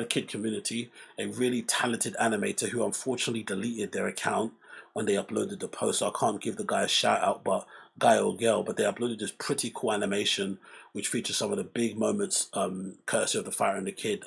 kid community, a really talented animator who unfortunately deleted their account when they uploaded the post. So I can't give the guy a shout out, but guy or girl, but they uploaded this pretty cool animation which features some of the big moments, courtesy of the Fire and the Kid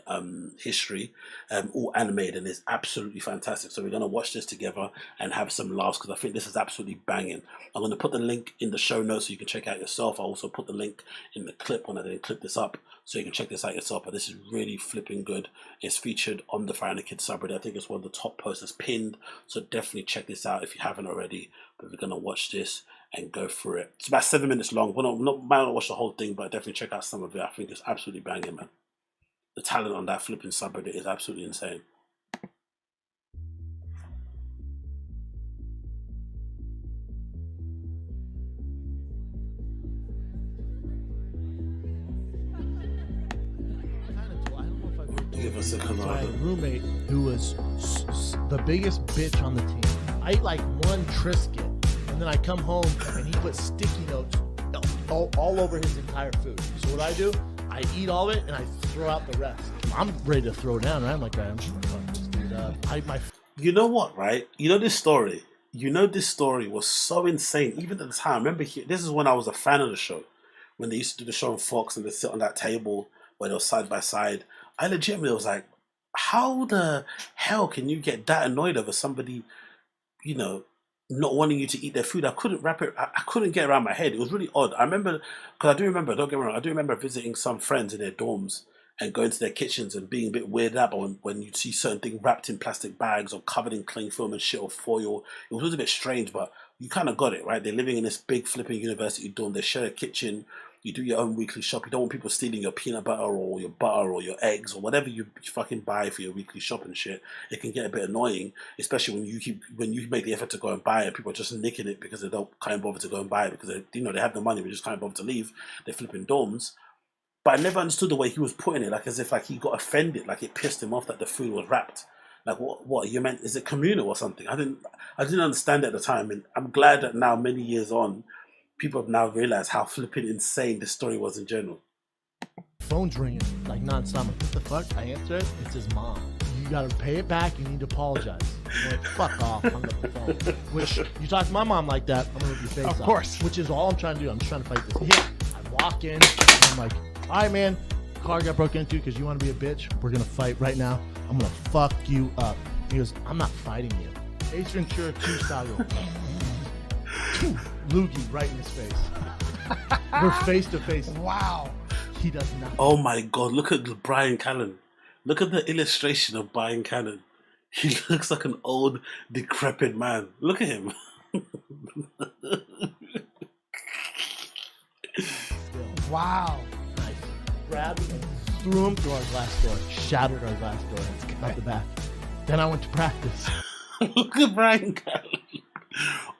history, all animated, and it's absolutely fantastic. So we're gonna watch this together and have some laughs because I think this is absolutely banging. I'm gonna put the link in the show notes so you can check out yourself. I'll also put the link in the clip when I then clip this up so you can check this out yourself. But this is really flipping good. It's featured on the Fire and the Kid subreddit. I think it's one of the top posters pinned. So definitely check this out if you haven't already. But we're gonna watch this and go through it. It's about 7 minutes long. Well, might not watch the whole thing, but definitely check out some of it. I think it's absolutely banging, man. The talent on that flipping subreddit is absolutely insane. Give us a my roommate who was the biggest bitch on the team. I ate like one Triscuit, and then I come home and he put sticky notes all over his entire food. So what I do, I eat all of it and I throw out the rest. I'm ready to throw down, right? I'm like, I'm just gonna fuck this dude up. You know what, right? You know this story. You know this story was so insane. Even at the time, I remember this is when I was a fan of the show. When they used to do the show on Fox and they sit on that table where they were side by side. I legitimately was like, how the hell can you get that annoyed over somebody, you know, not wanting you to eat their food? I couldn't wrap it. I couldn't get around my head. It was really odd. I remember, because I do remember. Don't get me wrong. I do remember visiting some friends in their dorms and going to their kitchens and being a bit weirded out when you see certain things wrapped in plastic bags or covered in cling film and shit or foil. It was always a bit strange, but you kind of got it, right? They're living in this big flipping university dorm. They share a kitchen. You do your own weekly shop. You don't want people stealing your peanut butter or your eggs or whatever you fucking buy for your weekly shop and shit. It can get a bit annoying, especially when you make the effort to go and buy it. People are just nicking it because they don't can't bother to go and buy it because they have the money but just can't bother to leave. They're flipping dorms. But I never understood the way he was putting it, like as if like he got offended, like it pissed him off that the food was wrapped. Like what you meant? Is it communal or something? I didn't understand it at the time, and I'm glad that now, many years on, people have now realized how flipping insane this story was in general. Phone's ringing like nonstop. Like, what the fuck? I answer it. It's his mom. You gotta pay it back. You need to apologize. I'm like, fuck off. Hung up the phone. Which you talk to my mom like that, I'm gonna rip your face off. Of course. Which is all I'm trying to do. I'm just trying to fight this. Yeah. I walk in. And I'm like, all right, man. Car got broken into because you want to be a bitch. We're gonna fight right now. I'm gonna fuck you up. He goes, I'm not fighting you. Ace Ventura 2 style. Loogie right in his face. We're face to face. Wow. He does not. Oh my god, look at Brian Callen. Look at the illustration of Brian Callen. He looks like an old, decrepit man. Look at him. Wow. Nice. Grabbed him and threw him through our glass door. Shattered our glass door out the back. Then I went to practice. Look at Brian Callen.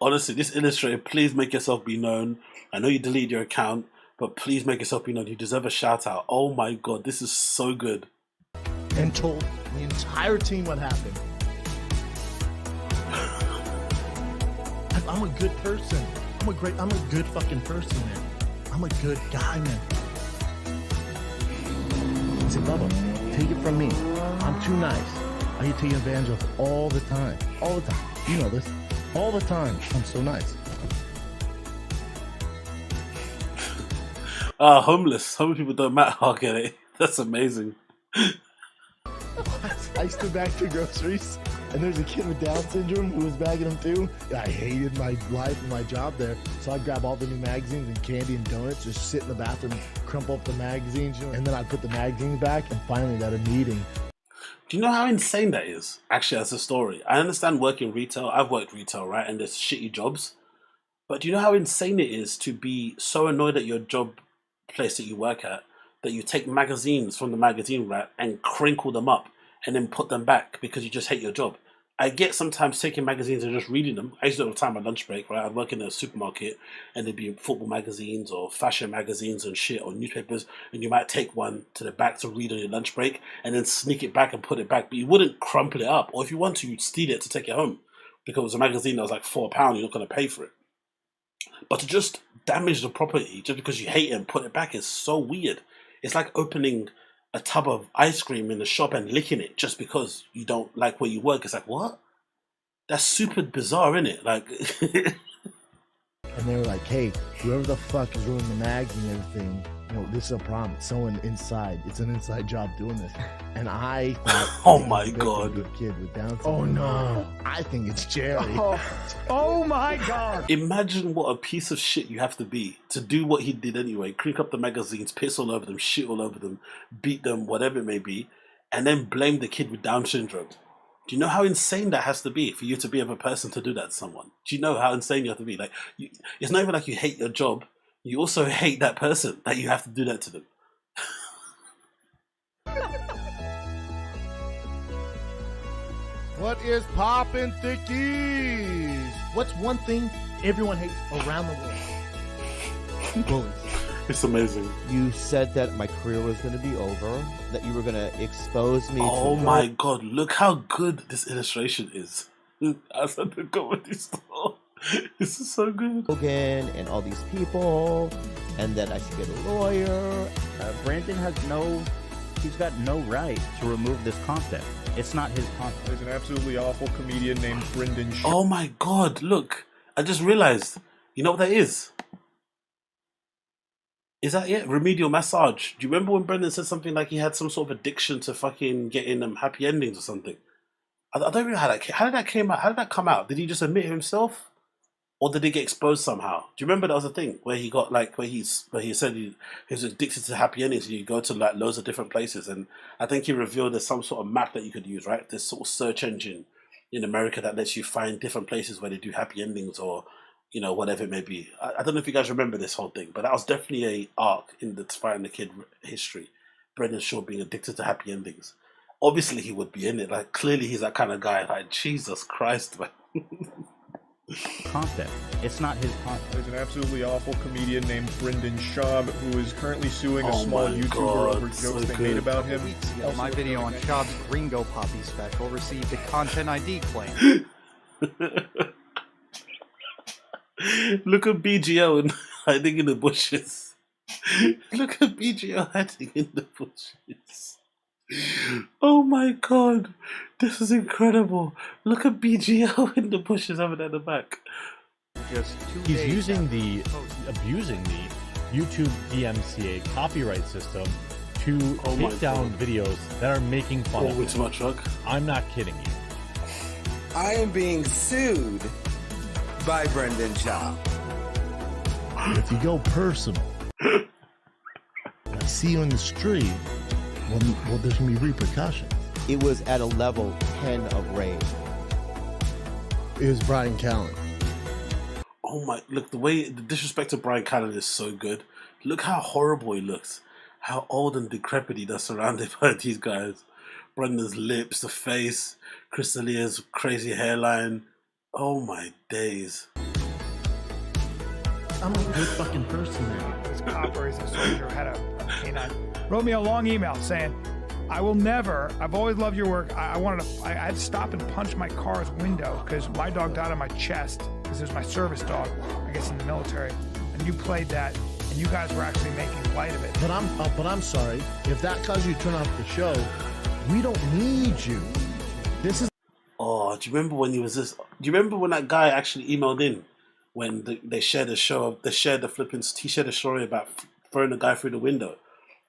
Honestly, this illustrator, please make yourself be known. I know you deleted your account, but please make yourself be known. You deserve a shout out. Oh my god, this is so good. And told the entire team what happened. I'm a good person. I'm a good fucking person, man. I'm a good guy, man. I said, Bubba, take it from me. I'm too nice. I get taken advantage of all the time. All the time. You know this. All the time. I'm so nice. Homeless. Homeless people don't matter. I'll get it. That's amazing. I stood back to groceries, and there's a kid with Down syndrome who was bagging them too. I hated my life and my job there, so I'd grab all the new magazines and candy and donuts, just sit in the bathroom, crumple up the magazines, and then I'd put the magazines back, and finally at a meeting. Do you know how insane that is? Actually, as a story, I understand working retail. I've worked retail, right? And there's shitty jobs. But do you know how insane it is to be so annoyed at your job place that you work at that you take magazines from the magazine rack and crinkle them up and then put them back because you just hate your job? I get sometimes taking magazines and just reading them. I used to do it all the time on lunch break, right? I'd work in a supermarket and there'd be football magazines or fashion magazines and shit or newspapers, and you might take one to the back to read on your lunch break and then sneak it back and put it back. But you wouldn't crumple it up, or if you want to, you'd steal it to take it home because it was a magazine that was like £4, you're not going to pay for it. But to just damage the property just because you hate it and put it back is so weird. It's like opening a tub of ice cream in the shop and licking it just because you don't like where you work. It's like, what? That's super bizarre, isn't it? Like, And they were like, hey, whoever the fuck is ruining the mags and everything, you know, this is a problem. It's someone inside. It's an inside job doing this. And I thought, oh my God. A kid with Down syndrome. Oh no. I think it's Jerry. Oh my God. Imagine what a piece of shit you have to be to do what he did anyway. Creep up the magazines, piss all over them, shit all over them, beat them, whatever it may be, and then blame the kid with Down syndrome. Do you know how insane that has to be for you to be a person to do that to someone? Do you know how insane you have to be? Like, it's not even like you hate your job. You also hate that person that you have to do that to them. What is poppin', thickies? What's one thing everyone hates around the world? Bullies. It's amazing. You said that my career was going to be over, that you were going to expose me Oh to my God, look how good this illustration is. As at the comedy store. This is so good. Logan and all these people, and that I should get a lawyer. Brandon he's got no right to remove this content. It's not his content. There's an absolutely awful comedian named Brendan Shaw. Oh my God, look. I just realized. You know what that is? Is that it? Remedial massage. Do you remember when Brendan said something like he had some sort of addiction to fucking getting happy endings or something? I don't know how that came. How did that come out? Did he just admit it himself? Or did he get exposed somehow? Do you remember that was a thing where he got like where he said he was addicted to happy endings and you go to like loads of different places, and I think he revealed there's some sort of map that you could use, right? This sort of search engine in America that lets you find different places where they do happy endings or, you know, whatever it may be. I don't know if you guys remember this whole thing, but that was definitely a arc in the Fighting the Kid history. Brendan Shaw being addicted to happy endings. Obviously he would be in it. Like clearly he's that kind of guy. Like Jesus Christ, man. Content. It's not his content. There's an absolutely awful comedian named Brendan Shaw who is currently suing a Oh small my YouTuber God, over jokes so they good. made about him. My video on Schaub's Gringo Poppy special received a Content ID claim. Look at BGO and hiding in the bushes. Look at BGO hiding in the bushes. Oh my God, this is incredible. Look at BGO in the bushes over there in the back. Just 2 He's days using after the abusing the YouTube DMCA copyright system to Oh my take down God. videos that are making fun of Always him. my truck. I'm not kidding you. I am being sued by Brendan Shaw. If you go personal, I see you in the street, well, there's gonna be repercussions. It was at a level 10 of rage. It was Brian Callen. Oh my, look, the disrespect to Brian Callen is so good. Look how horrible he looks. How old and decrepit he does surrounded by these guys. Brendan's lips, the face, Crystalia's crazy hairline. Oh my days. I'm a good fucking person now. This copper is a soldier had a canine. Wrote me a long email saying, I will never, I've always loved your work. I had to stop and punch my car's window because my dog died on my chest because it was my service dog, I guess in the military. And you played that and you guys were actually making light of it. But I'm sorry. If that caused you to turn off the show, we don't need you. This is. Oh, do you remember when he was this? Do you remember when that guy actually emailed in when they shared a show? They shared he shared a story about throwing a guy through the window,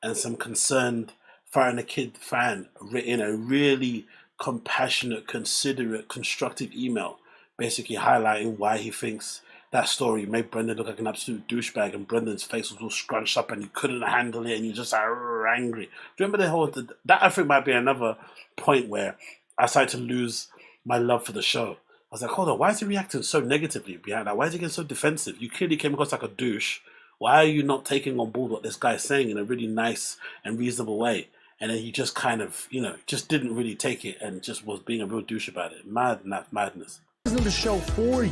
and some concerned Fighting the Kid fan written a really compassionate, considerate, constructive email, basically highlighting why he thinks that story made Brendan look like an absolute douchebag, and Brendan's face was all scrunched up and he couldn't handle it and he just angry. Do you remember the whole that? I think might be another point where I started to lose my love for the show. I was like, hold on, why is he reacting so negatively behind that? Why is he getting so defensive? You clearly came across like a douche. Why are you not taking on board what this guy's saying in a really nice and reasonable way? And then he just kind of, just didn't really take it and just was being a real douche about it. Madness. This isn't the show for you.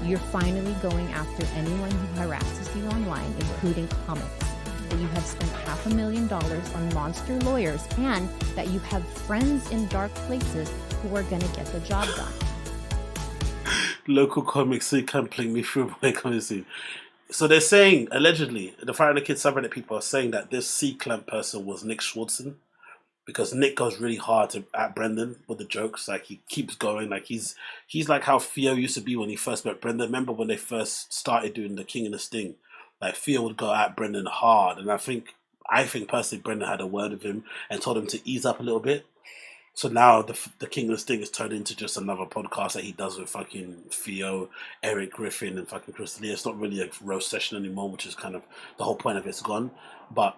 You're finally going after anyone who harasses you online, including comics. That you have spent $500,000 on monster lawyers, and that you have friends in dark places who are going to get the job done. Local comics, so you can't play me through my comic scene. So they're saying, allegedly, the Fire and the Kid subreddit people are saying that this C-Clamp person was Nick Schwartzen, because Nick goes really hard at Brendan with the jokes. Like, he keeps going. Like, he's like how Theo used to be when he first met Brendan. Remember when they first started doing the King and the Sting? Like, Theo would go at Brendan hard, and I think personally Brendan had a word with him and told him to ease up a little bit. So now the King of the Sting has turned into just another podcast that he does with fucking Theo, Eric Griffin, and fucking Chris Lee. It's not really a roast session anymore, which is kind of the whole point of it's gone. But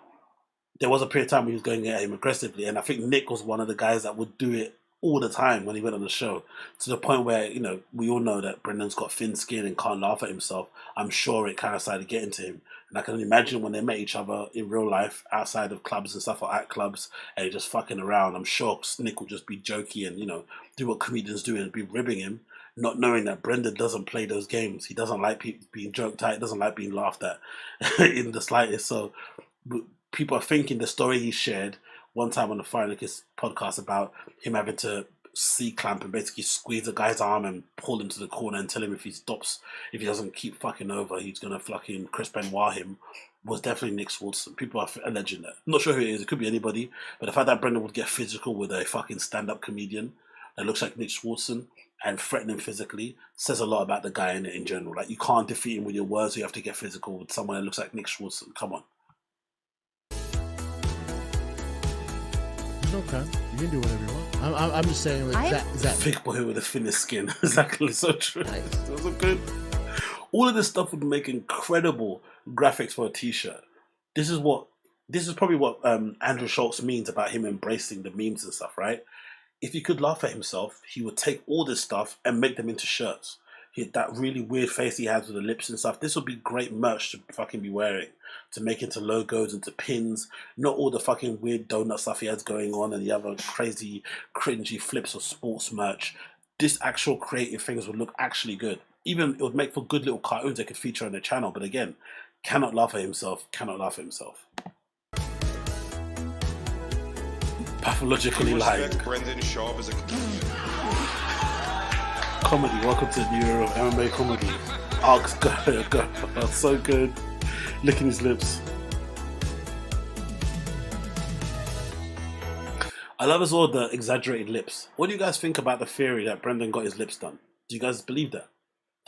there was a period of time when he was going at him aggressively, and I think Nick was one of the guys that would do it all the time when he went on the show, to the point where, you know, we all know that Brendan's got thin skin and can't laugh at himself. I'm sure it kind of started getting to him. And I can imagine when they met each other in real life, outside of clubs and stuff, or at clubs, and just fucking around, I'm sure Nick would just be jokey and, you know, do what comedians do and be ribbing him, not knowing that Brendan doesn't play those games. He doesn't like people being joked at, doesn't like being laughed at in the slightest. So people are thinking the story he shared one time on the Fire and the Kiss podcast about him having to C-clamp and basically squeeze a guy's arm and pull him to the corner and tell him if he doesn't keep fucking over, he's gonna fucking Chris Benoit him, was definitely Nick Schwartzen. People are alleging that. I'm not sure who it is. It could be anybody. But the fact that Brendan would get physical with a fucking stand-up comedian that looks like Nick Schwartzen and threaten him physically says a lot about the guy in general. Like, you can't defeat him with your words. You have to get physical with someone that looks like Nick Schwartzen. Come on. Okay, you can do whatever you want. I'm just saying, like, is that thick boy with the thinnest skin? Exactly, so true. Nice. Those are good. All of this stuff would make incredible graphics for a T-shirt. This is probably what Andrew Schultz means about him embracing the memes and stuff, right? If he could laugh at himself, he would take all this stuff and make them into shirts. That really weird face he has with the lips and stuff, this would be great merch to fucking be wearing, to make into logos, into pins, not all the fucking weird donut stuff he has going on and the other crazy, cringy flips of sports merch. This actual creative things would look actually good. Even it would make for good little cartoons they could feature on their channel, but again, cannot laugh at himself. Pathologically lying. Brendan Schaub is a comedy. Welcome to the new era of MMA comedy. Arcs go. So good. Licking his lips. I love as well the exaggerated lips. What do you guys think about the theory that Brendan got his lips done? Do you guys believe that?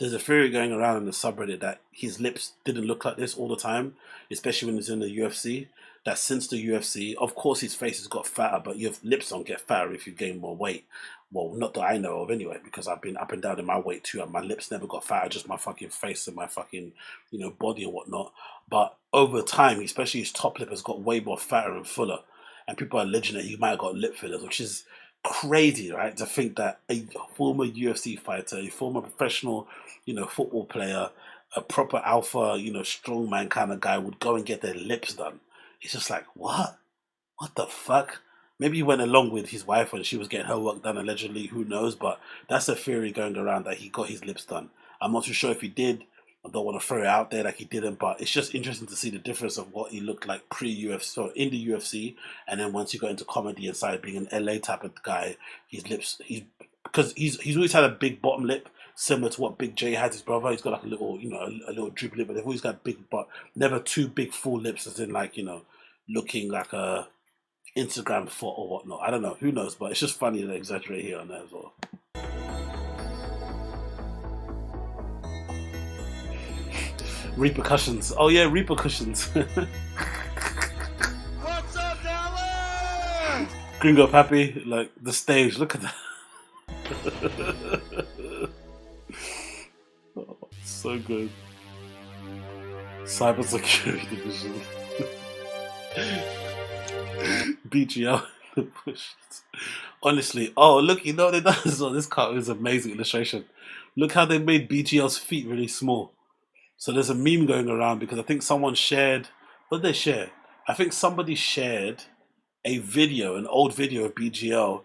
There's a theory going around in the subreddit that his lips didn't look like this all the time, especially when he's in the UFC. That since the UFC, of course his face has got fatter, but your lips don't get fatter if you gain more weight. Well, not that I know of anyway, because I've been up and down in my weight too, and my lips never got fatter, just my fucking face and my fucking, you know, body and whatnot. But over time, especially his top lip has got way more fatter and fuller. And people are alleging that he might have got lip fillers, which is crazy, right? To think that a former UFC fighter, a former professional, you know, football player, a proper alpha, you know, strongman kind of guy would go and get their lips done. It's just like, what? What the fuck? Maybe he went along with his wife when she was getting her work done, allegedly, who knows? But that's a theory going around that he got his lips done. I'm not too sure if he did. I don't want to throw it out there like he didn't, but it's just interesting to see the difference of what he looked like pre-UFC, so in the UFC, and then once he got into comedy and started being an LA type of guy, his lips, because he's always had a big bottom lip, similar to what Big J had, his brother. He's got like a little, you know, a little droopy lip, but they've always got big, but never two big full lips, as in like, you know, looking like a Instagram foot or whatnot. I don't know, who knows, but it's just funny to exaggerate here and there as well. Repercussions. Oh yeah, repercussions. What's up, Dallas? Gringo Pappy, like the stage. Look at that. Oh, so good. Cybersecurity division. BGL the push. Honestly, oh look, you know what they done as well. This cartoon is an amazing illustration. Look how they made BGL's feet really small. So there's a meme going around because I think someone shared. What did they share? I think somebody shared a video, an old video of BGL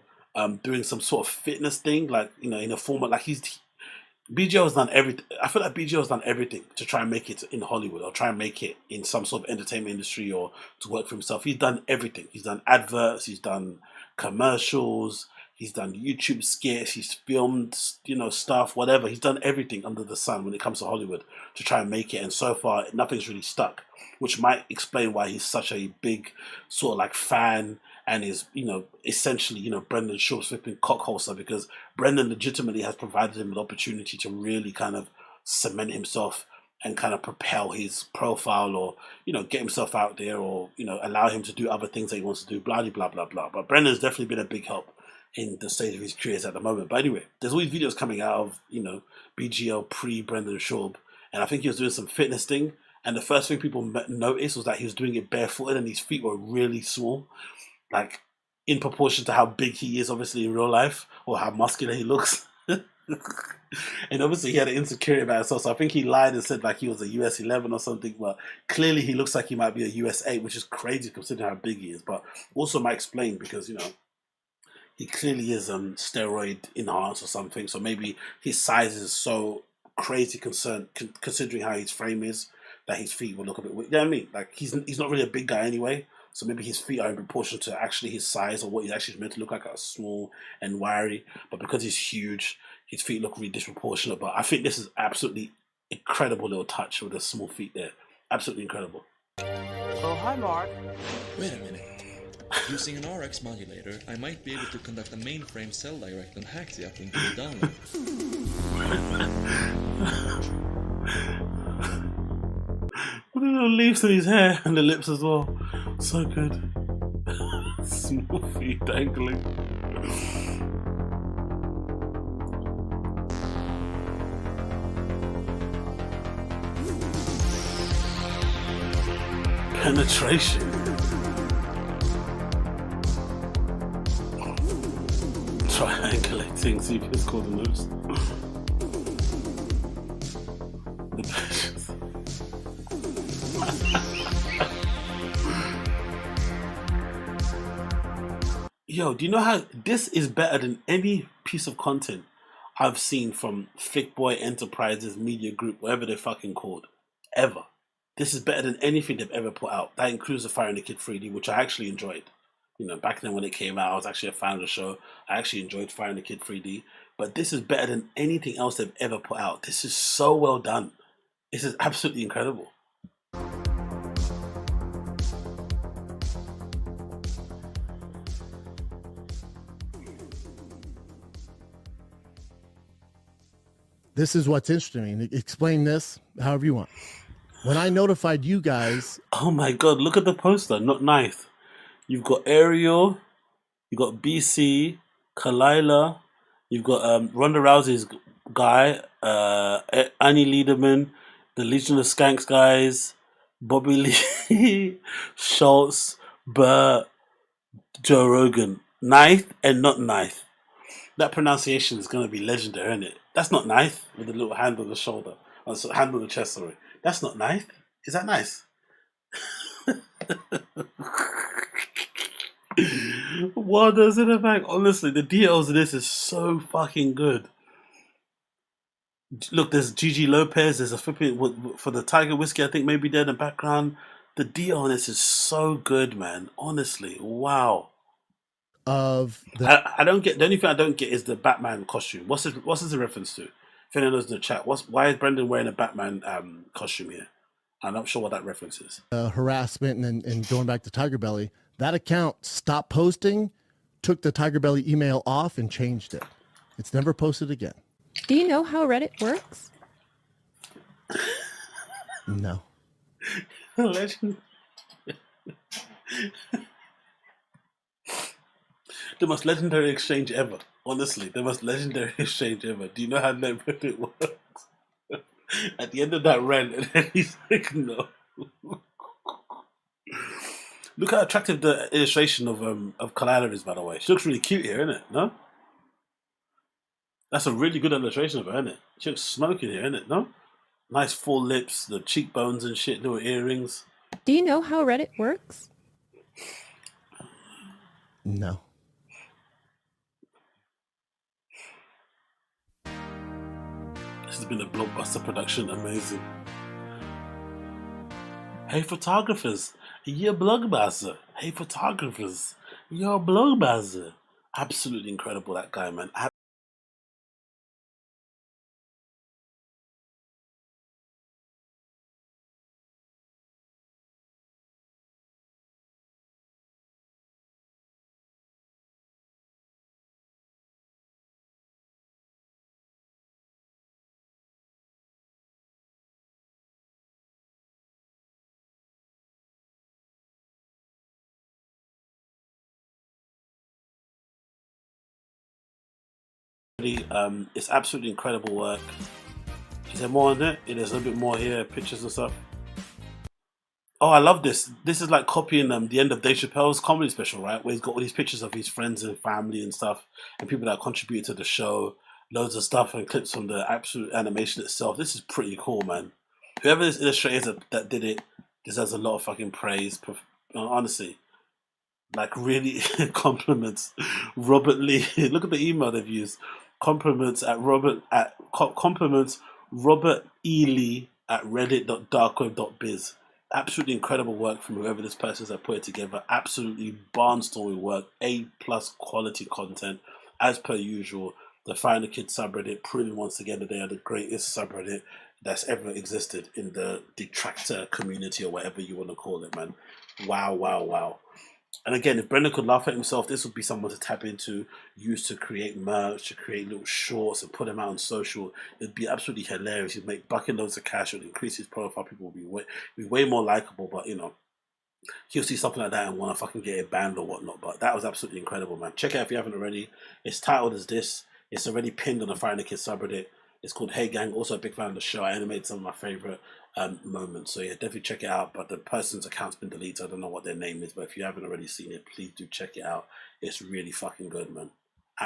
doing some sort of fitness thing, like, you know, in a format like BGL has done everything. I feel like BGL has done everything to try and make it in Hollywood or try and make it in some sort of entertainment industry or to work for himself. He's done everything. He's done adverts. He's done commercials. He's done YouTube skits. He's filmed, stuff, whatever. He's done everything under the sun when it comes to Hollywood to try and make it. And so far, nothing's really stuck, which might explain why he's such a big sort of like fan and is, essentially, Brendan Schaub's flipping cockholster, because Brendan legitimately has provided him an opportunity to really kind of cement himself and kind of propel his profile, or get himself out there, or allow him to do other things that he wants to do, blah blah blah blah. But Brendan's definitely been a big help in the state of his careers at the moment. But anyway, there's all these videos coming out of BGL pre Brendan Schaub, and I think he was doing some fitness thing, and the first thing people noticed was that he was doing it barefooted and his feet were really small, like in proportion to how big he is obviously in real life, or how muscular he looks. And obviously he had an insecurity about himself, so I think he lied and said like he was a US 11 or something, but clearly he looks like he might be a US 8, which is crazy considering how big he is. But also might explain because he clearly is steroid enhanced or something, so maybe his size is so crazy considering how his frame is, that his feet will look a bit weird. You know what I mean? Like he's not really a big guy anyway, so maybe his feet are in proportion to actually his size, or what he's actually meant to look like, small and wiry. But because he's huge, his feet look really disproportionate. But I think this is absolutely incredible little touch with the small feet there. Absolutely incredible. Oh, hi, Mark. Wait a minute. Using an RX modulator, I might be able to conduct a mainframe cell direct and hack the uplink to the download. Look at the little leaves in his hair and the lips as well. So good. Small feet dangling. Penetration. Triangulating, see if it's called the moves. The patience. Yo, do you know how this is better than any piece of content I've seen from Thick Boy Enterprises Media Group, whatever they're fucking called, ever. This is better than anything they've ever put out. That includes the Fire and the Kid 3D, which I actually enjoyed. Back then when it came out, I was actually a fan of the show. I actually enjoyed Fire and the Kid 3D. But this is better than anything else they've ever put out. This is so well done. This is absolutely incredible. This is what's interesting. Explain this however you want. When I notified you guys... Oh my God, look at the poster. Not nice. You've got Ariel, you've got BC, Kalila, you've got Ronda Rousey's guy, Annie Lederman, the Legion of Skanks guys, Bobby Lee, Schultz, Burt, Joe Rogan. Nice and not nice. That pronunciation is going to be legendary, isn't it? That's not nice, with the little hand on the shoulder. Hand on the chest, sorry. That's not nice. Is that nice? What does it affect? Honestly, the details of this is so fucking good. Look, there's Gigi Lopez. There's a flipping for the Tiger Whiskey, I think maybe there in the background. The detail on this is so good, man. Honestly, wow. I don't get, the only thing I don't get is the Batman costume. What's this a reference to? If anyone knows in the chat, why is Brendan wearing a Batman costume here? I'm not sure what that reference is. Harassment and going back to Tiger Belly, that account stopped posting, took the Tiger Belly email off, and changed it. It's never posted again. Do you know how Reddit works? No. Legend. The most legendary exchange ever. Honestly, the most legendary exchange ever. Do you know how Reddit works? At the end of that rant, and then he's like, no. Look how attractive the illustration of Kalila is, by the way. She looks really cute here, isn't it? No? That's a really good illustration of her, isn't it? She looks smoking here, isn't it? No? Nice full lips, the cheekbones and shit, little earrings. Do you know how Reddit works? No. This has been a blockbuster production. Amazing. Hey, photographers. You're a blockbuster. Hey, photographers. You're a blockbuster. Absolutely incredible, that guy, man. It's absolutely incredible work. Is there more on it? Yeah, there's a little bit more here, pictures and stuff. Oh, I love this. This is like copying the end of Dave Chappelle's comedy special, right? Where he's got all these pictures of his friends and family and stuff, and people that contributed to the show, loads of stuff and clips from the absolute animation itself. This is pretty cool, man. Whoever this illustrator that did it deserves a lot of fucking praise. Honestly, like really compliments Robert Lee. Look at the email they've used. Compliments Robert E. Lee at reddit.darkweb.biz. Absolutely incredible work from whoever this person is that put it together. Absolutely barnstorming work. A+ quality content as per usual. The Find the Kid subreddit proving once again that they are the greatest subreddit that's ever existed in the detractor community or whatever you want to call it, man. Wow, wow, wow. And again, if Brendan could laugh at himself, this would be someone to tap into, use to create merch, to create little shorts and put them out on social. It'd be absolutely hilarious. He'd make bucket loads of cash, would increase his profile. People would be way more likable. But you know, he'll see something like that and want to fucking get it banned or whatnot. But that was absolutely incredible, man. Check it out if you haven't already. It's titled as this. It's already pinned on the Find the Kid subreddit. It's called Hey Gang. Also a big fan of the show. I animated some of my favorite moments. So yeah, definitely check it out. But the person's account's been deleted. I don't know what their name is. But if you haven't already seen it, please do check it out. It's really fucking good, man.